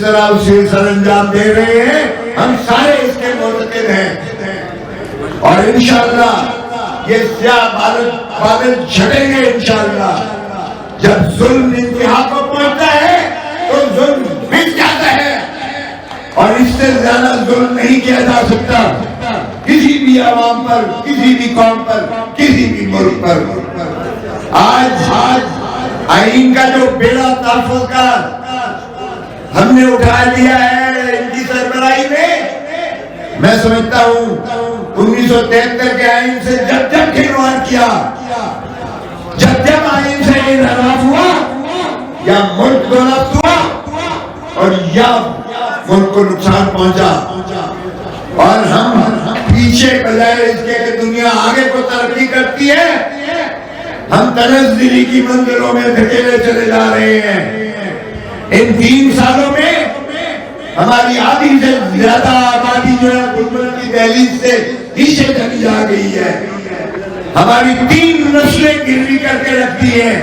طرح اسے سر انجام دے رہے ہیں. ہم سارے اس کے معتقد ہیں اور انشاءاللہ یہ سیاہ بادل چھٹیں گے انشاءاللہ. جب ظلم انتہا کو پہنچتا ہے تو ظلم مٹ جاتا ہے اور اس سے زیادہ ظلم نہیں کیا جا سکتا کسی بھی عوام پر, کسی بھی قوم پر, کسی بھی ملک پر. آج آئین کا جو بیڑا تحفظ کا ہم نے اٹھا لیا ہے ان کی سربراہی میں سمجھتا ہوں 1973 کے آئین سے جب کھلواڑ کیا, جب آئین سے انحراف ہوا یا ملک دولت ہوا اور یا ملک کو نقصان پہنچا اور ہم پیچھے بجائے اس کے کہ دنیا آگے کو ترقی کرتی ہے ہم تنزلی کی منزلوں میں دھکیلے چلے جا رہے ہیں. ان 3 سالوں میں ہماری آدھی سے زیادہ آبادی جو ہے غربت کی دہلیز سے پیچھے چلی جا گئی ہے. ہماری 3 نسلیں گروی کر کے رکھتی ہیں.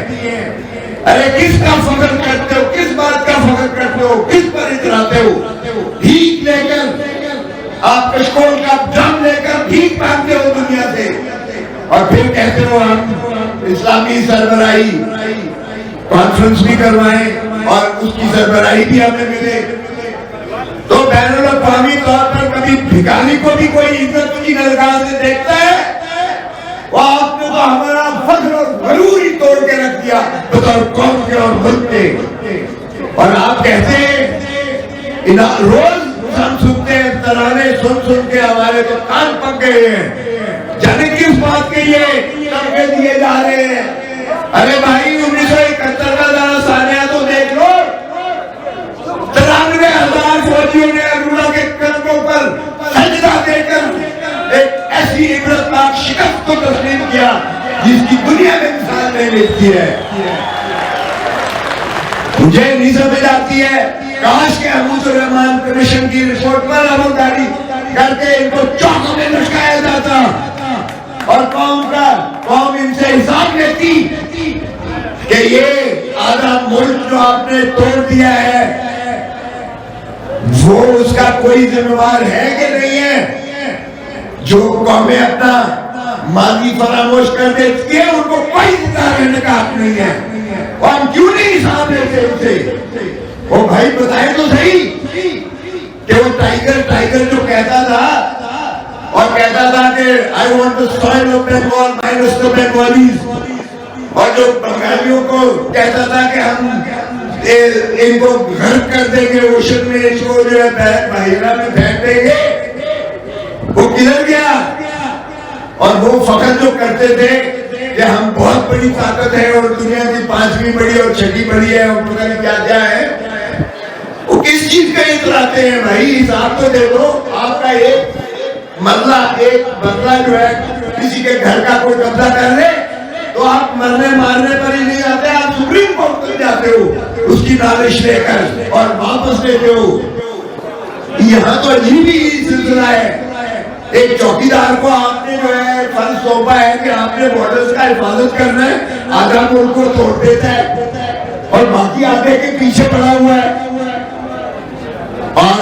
ارے کس کا فخر کرتے ہو, کس بات کا فخر کرتے ہو, کس پر اتراتے ہو؟ بھیک لے کر آپ کشکول کا ڈرم لے کر بھیک مانگتے ہو دنیا سے اور پھر کہتے ہو ہم اسلامی سربراہی کانفرنس بھی کروائیں اور اس کی سربراہی بھی ہمیں ملے. تو بین الاقوامی طور پر کبھی بھکاری کو بھی کوئی عزت کی نگاہ سے دیکھتا ہے؟ وہ آپ نے تو ہمارا فخر اور غرور ہی توڑ کے رکھ دیا بطور قوم کے اور ملک کے. اور آپ کہتے ہیں روز ہم سنتے ہیں ترانے سن کے ہمارے تو کان پک گئے ہیں. جانے کس بات کے یہ تمغے دیے جا رہے ہیں؟ ارے بھائی 1971 کا ذرا سانحہ تو دیکھ لو. 93,000 فوجیوں نے ارورا کے قدموں پر سجدہ دے کر ایک ایسی عبرتناک شکست کو تسلیم کیا جس کی دنیا میں مثال نہیں ملتی ہے. مجھے نہیں سمجھ آتی ہے کاش کہ ابوظ الرحمان کمیشن کی رپورٹ پر عملداری کر کے ان کو چوکوں میں لٹکایا جاتا اور قوم ان سے حساب لیتی کہ یہ آدھا ملک جو آپ نے توڑ دیا ہے وہ اس کا کوئی ذمہ دار ہے کہ نہیں ہے. جو قومیں اپنا ماضی فراموش کر دیتی ہیں ان کو کوئی ذمہ رہنے کا حق نہیں ہے. اور ہم کیوں نہیں حساب لیتے ان سے؟ وہ بھائی بتائے تو صحیح کہ وہ ٹائیگر جو کہتا تھا اور کہتا تھا کہ I want the soil of Bengal minus the Bengalis, اور جو بنگالیوں کو کہتا تھا کہ ہم ان کو غرق کر دیں گے اوشن میں, اس کو جو ہے بحیرہ میں پھینک دیں گے, وہ کدھر گیا؟ اور وہ فخر جو کرتے تھے کہ ہم بہت بڑی طاقت ہے اور دنیا کی 5ویں بڑی اور 6ٹھی بڑی ہے اور پتہ نہیں کیا کیا ہے, وہ کس چیز کا اتراتے ہیں بھائی؟ حساب تو دے دو. آپ کا ایک بنگلہ جو ہے کسی کے گھر کا کوئی قبضہ کر لے تو آپ مرنے مارنے پر ہی نہیں آتے, آپ سپریم کورٹ تک جاتے ہو اس کی نالش لے کر اور واپس لیتے ہو. یہاں تو عجیب ہی سلسلہ ہے. ایک چوکیدار کو آپ نے جو ہے فرض سونپا ہے کہ آپ نے بارڈرز کا حفاظت کرنا ہے, آدھا ملک کو توڑ دیتا ہے اور باقی آدھے کے پیچھے پڑا ہوا ہے. اور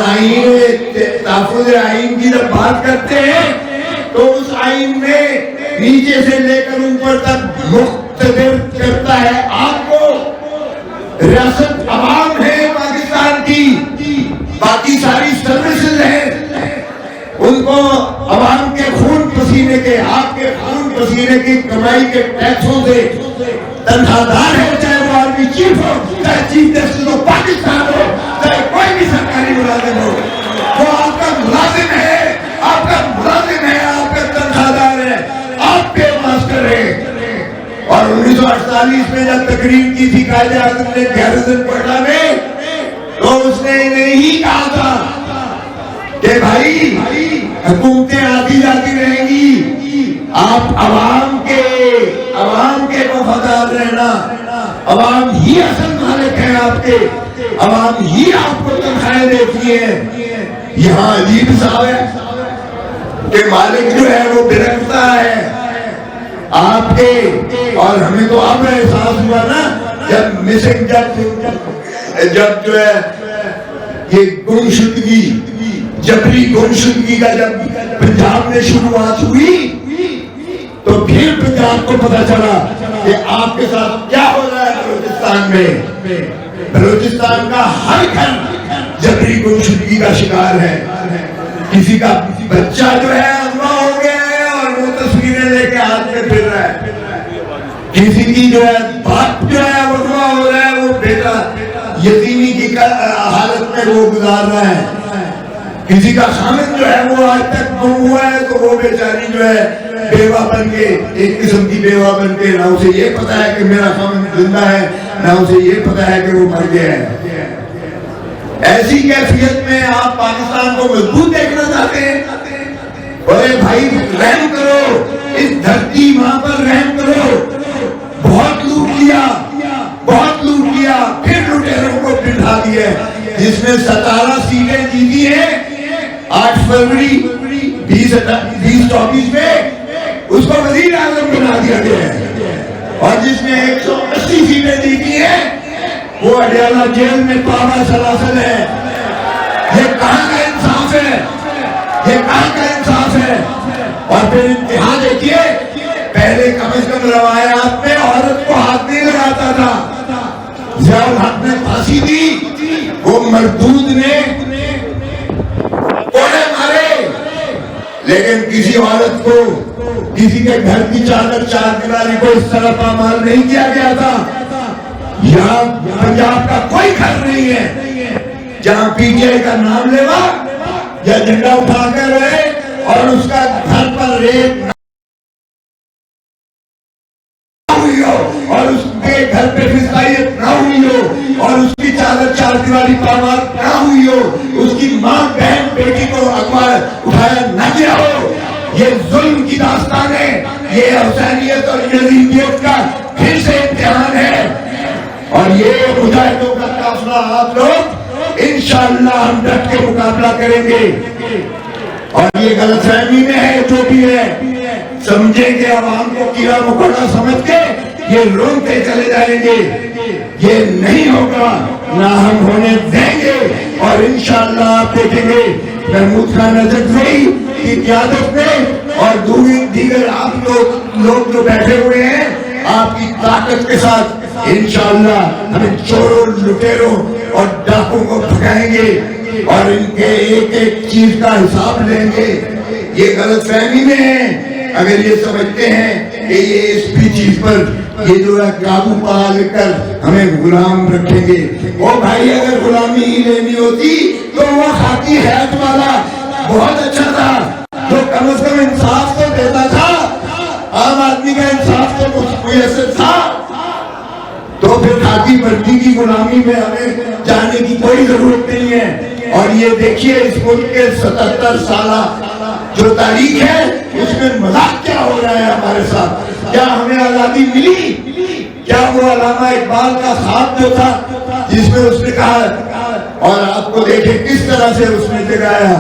تحفظ آئین کی جب بات کرتے ہیں تو اس آئین میں نیچے سے لے کر اوپر تک مقتدر کرتا ہے آپ کو. ریاست عوام ہے پاکستان کی, باقی ساری سروسز ہیں, ان کو عوام کے خون پسینے کے, آپ کے خون پسینے کی کمائی کے ٹیکسوں سے تنخواہ دار ہے, چاہے وہ آرمی چیف ہو, چاہے چیف جسٹس ہو پاکستان ہو, چاہے کوئی بھی سرکاری ملازم ہو, وہ آپ کا ملازم ہے, آپ کا ملازم ہے, آپ کا تنخواہ دار ہے, آپ پے ماسٹر ہے. اور 1948 میں جب تقریر کی تھی قائد اعظم نے گیرزن کوئٹہ میں, تو اس نے نہیں کہا تھا کہ بھائی حکومتیں آتی جاتی رہیں گی, آپ عوام کے وفادار رہنا, عوام ہی اصل مالک ہے آپ کے, عوام ہی آپ کو تنخواہیں دیتی ہے. یہاں عجیب صاحب ہے کہ مالک جو ہے وہ برکتا ہے آپ کے. اور ہمیں تو اب احساس ہوا نا جب مسنگ جب جو ہے یہ گمشدگی، جبری گمشدگی کا جب پنجاب میں شروعات ہوئی تو پھر پنجاب کو پتا چلا کہ آپ کے ساتھ کیا ہو رہا ہے بلوچستان میں۔ بلوچستان کا ہر گھر جبری گمشدگی کا شکار ہے۔ کسی کا بچہ جو ہے اغوا ہو گیا ہے اور وہ تصویریں لے کے ہاتھ میں پھر رہا ہے، کسی کی جو ہے باپ جو ہے اغوا ہو رہا ہے، وہ بیٹا یتیمی کی حالت میں وہ گزار رہا ہے، کسی کا خامد جو ہے وہ آج تک گم ہوا ہے تو وہ بیچاری جو ہے بیوہ بن کے، ایک قسم کی بیوہ بن کے، نہ اسے یہ پتا ہے کہ میرا خامد زندہ ہے، نہ اسے یہ پتا ہے کہ وہ مر گیا ہے۔ ایسی کیفیت میں آپ پاکستان کو مضبوط دیکھنا چاہتے ہیں؟ ارے بھائی رحم کرو، اس دھرتی ماں پر رحم کرو۔ بہت لوٹ لیا، بہت لوٹ لیا، پھر لٹیروں کو بٹھا دیا۔ جس نے 17 سیٹیں جیتی ہیں 8 فروری 2024 میں، اس کو وزیر اعظم بنا دیا گیا ہے، اور جس نے 180 سیٹیں جیتی ہیں وہ اڈیالہ جیل میں پابا سلاسل ہے۔ یہ کہاں کا انصاف ہے؟ یہ کہاں کا انصاف ہے؟ اور پھر انتہا دیکھیے، پہلے کم از کم روایات میں عورت کو ہاتھ نہیں لگاتا تھا۔ ضیاء الحق نے پھانسی دی، وہ مردود نے کوڑے مارے، لیکن کسی عورت کو، کسی کے گھر کی چادر چار دیواری کو اس طرح پامال نہیں کیا گیا تھا۔ یہاں پنجاب کا کوئی گھر نہیں ہے جہاں پی ٹی آئی کا نام لیوا یا جھنڈا اٹھا کر رہے اور اس کا گھر پر ریپ نہ ہوئی ہو، اور اس کے گھر پہ فسائیت نہ ہوئی ہو، اور اس کی چادر چار دیواری پامال نہ ہوئی ہو، اس کی ماں بہن بیٹی کو اغوا اٹھایا نہ گیا ہو۔ یہ ظلم کی داستان ہے، یہ حسینیت اور یزیدیت کا پھر سے امتحان ہے، اور یہ مجاہدوں کا قافلہ آپ لوگ انشاءاللہ ہم ڈٹ کے مقابلہ کریں گے۔ اور یہ غلط فہمی میں ہے جو بھی ہے، سمجھیں گے عوام کو کیڑا مکوڑا سمجھ کے یہ روتے چلے جائیں گے، یہ نہیں ہوگا، نہ ہم ہونے دیں گے۔ اور انشاءاللہ آپ دیکھیں گے محمود خان نجفی کی قیادت میں اور دیگر آپ لوگ جو بیٹھے ہوئے ہیں، آپ کی طاقت کے ساتھ انشاءاللہ ہم چوروں، لٹیروں اور ڈاکوں کو بھگائیں گے اور ان کے ایک ایک چیز کا حساب لیں گے۔ یہ غلط فہمی میں ہے، اگر یہ سمجھتے ہیں کہ یہ اس بھی چیز پر یہ جو ہے قابو پا لے کر ہمیں غلام رکھیں گے۔ او بھائی، اگر غلامی ہی لینی ہوتی تو وہ خاکی حیات والا بہت اچھا تھا، جو کم از کم انصاف تو دیتا تھا، عام آدمی کا انصاف تو میسر تھا۔ تو پھر خاکی وردی کی غلامی میں ہمیں جانے کی کوئی ضرورت نہیں ہے۔ اور یہ دیکھیے اس ملک کے 77 سالہ جو تاریخ ہے، اس میں مذاق کیا ہو رہا ہے ہمارے ساتھ۔ کیا ہمیں آزادی ملی؟ کیا وہ علامہ اقبال کا خواب جو تھا جس میں اس نے کہا، اور آپ کو دیکھیں کس طرح سے اس نے جگایا،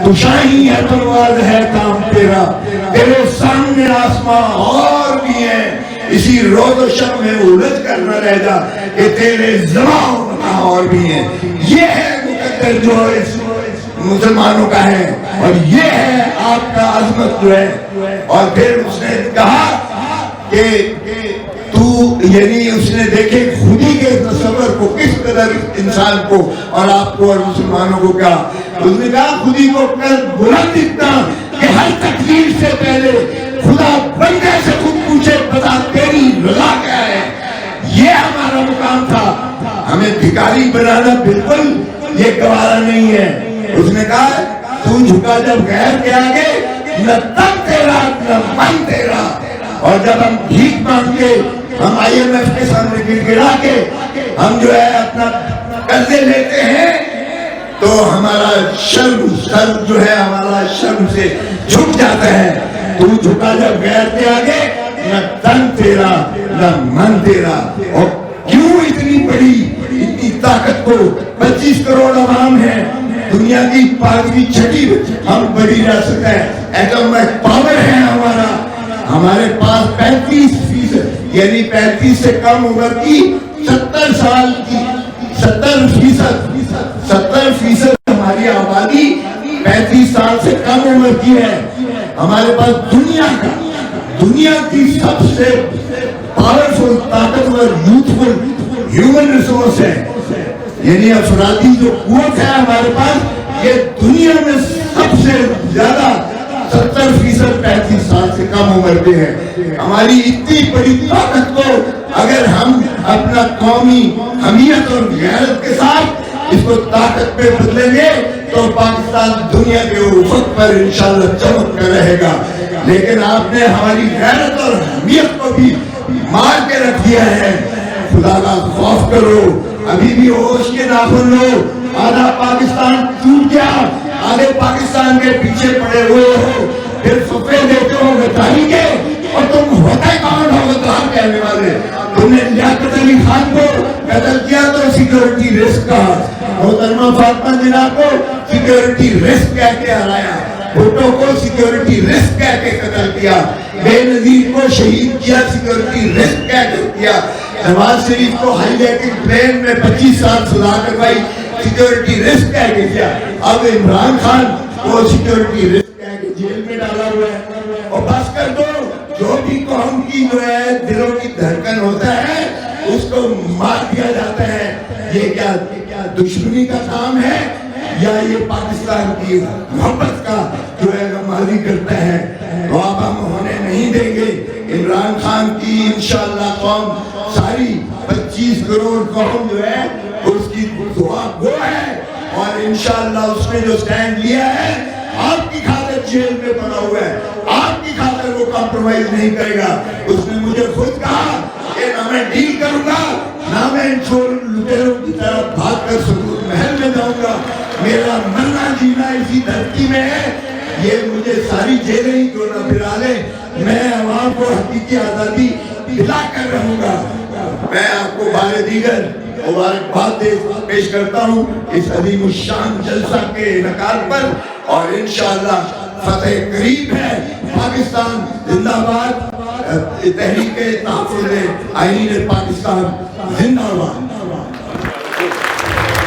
تو شاہی ہے تلوار ہے کام تیرا، تیرے سامنے آسمان اور بھی ہے، اسی روز و شب میں الجھ کر نہ رہ جا کہ تیرے زمان اور بھی ہیں۔ یہ ہے مقدر جو اس مسلمانوں کا ہے، اور یہ ہے آپ کا عظمت جو ہے۔ اور پھر اس نے کہا کہ تو، یعنی اس نے دیکھے خودی کے تصور کو کس قدر انسان کو اور آپ کو اور مسلمانوں کو کہا، اس نے کہا خودی کو کر بلند اتنا کہ ہر تکلیف سے پہلے خدا بندے سے خود پوچھے بتا تیری رضا کیا ہے۔ یہ ہمارا مقام تھا، ہمیں بھکاری بنانا بالکل یہ گوارا نہیں ہے۔ اس نے کہا تو جھکا جب غیر کے آگے، نہ تن تیرا نہ من تیرا، اور جب ہم بھیک مانگ کے، ہم آئی ایم ایف کے سامنے گر گڑا کے ہم جو ہے اپنا قرضے لیتے ہیں، تو ہمارا شرم، سر جو ہے ہمارا شرم سے جھک جاتا ہے۔ تو جھکا جب غیر کے آگے، نہ تن تیرا نہ من تیرا۔ اور کیوں اتنی بڑی، اتنی طاقت کو، 25 کروڑ عوام ہیں، دنیا کی 5ویں 6ٹھی ہم بڑی ریاست ہے، ایٹم پاور ہے ہمارا، ہمارے پاس 35% یعنی 35 سے کم عمر کی 70 سال کی 70% 70% ہماری آبادی 35 سال سے کم عمر کی ہے. ہمارے پاس دنیا کی سب سے پاورفل، طاقتور، یوتھفل ہیومن ریسورس ہے. یعنی افرادی جو قوت ہے ہمارے پاس، یہ دنیا میں سب سے زیادہ 70% 35 سال سے کم عمر کے ہے. ہماری اتنی بڑی طاقت کو اگر ہم اپنا قومی حمیت اور غیرت کے ساتھ اس کو طاقت پہ بدلیں گے تو پاکستان دنیا کے افق پر انشاءاللہ چمک کر رہے گا. لیکن آپ نے ہماری غیرت اور حمیت کو بھی مار کے رکھ دیا ہے. خدا کا خوف کرو، ابھی بھی ہوش کے ناخن لو. آدھا پاکستان ٹوٹ گیا، آدھے پاکستان کے پیچھے پڑے ہوئے ہو، پھر صفے دیتے ہو گداری کے، اور تم ہوتا ہی کون ہو گدار کہنے والے. تم نے لیاقت علی خان کو قتل کیا تو سیکورٹی رسک کہا، محترمہ فاطمہ جناح کو سیکورٹی رسک کہہ کے ہرایا، بھٹو کو سیکورٹی رسک کہہ کے قتل کیا، بے نظیر کو شہید کیا سیکورٹی رسک کہہ کے کیا، نواز شریف کو ہائی جیکنگ پلین میں 25 سال سزا کروائی سیکورٹی رسک کہہ کے کیا. اب عمران خان کو سیکورٹی رسک کہہ کے جیل میں ڈالا ہوا ہے. اور بس کر دو، جو بھی قوم کی جو ہے دلوں کی دھڑکن ہوتا ہے اس کو مار دیا جاتا ہے. یہ کیا دشمنی کا کام ہے یا یہ پاکستان کی محبت کا جو ہے غمازی کرتا ہے؟ تو اب ہم ہونے نہیں دیں گے. عمران خان کی انشاءاللہ قوم، ساری 25 کروڑ قوم جو ہے اس کی دعا گو ہے، اور انشاءاللہ اس نے جو سٹینڈ لیا ہے آپ کی خاطر جیل میں پڑا ہوا ہے، آپ کی خاطر وہ کمپرومائز نہیں کرے گا. اس نے مجھے خود کہا کہ نہ میں ڈیل کروں گا، نہ میں ان چور لٹیروں کی طرف بھاگ کر سکوت محل میں جاؤں گا. میرا مرنا جینا اسی دھرتی میں ہے. یہ مجھے ساری جیلیں ہی کیوں نہ پھرا لیں، میں عوام کو حقیقی آزادی دلا کر رہوں گا. میں آپ کو بار دیگر مبارکباد پیش کرتا ہوں اس عظیم الشان جلسہ کے انعقاد پر، اور انشاءاللہ فتح قریب ہے. پاکستان زندہ باد. تحریک تحفظ آئین پاکستان زندہ باد.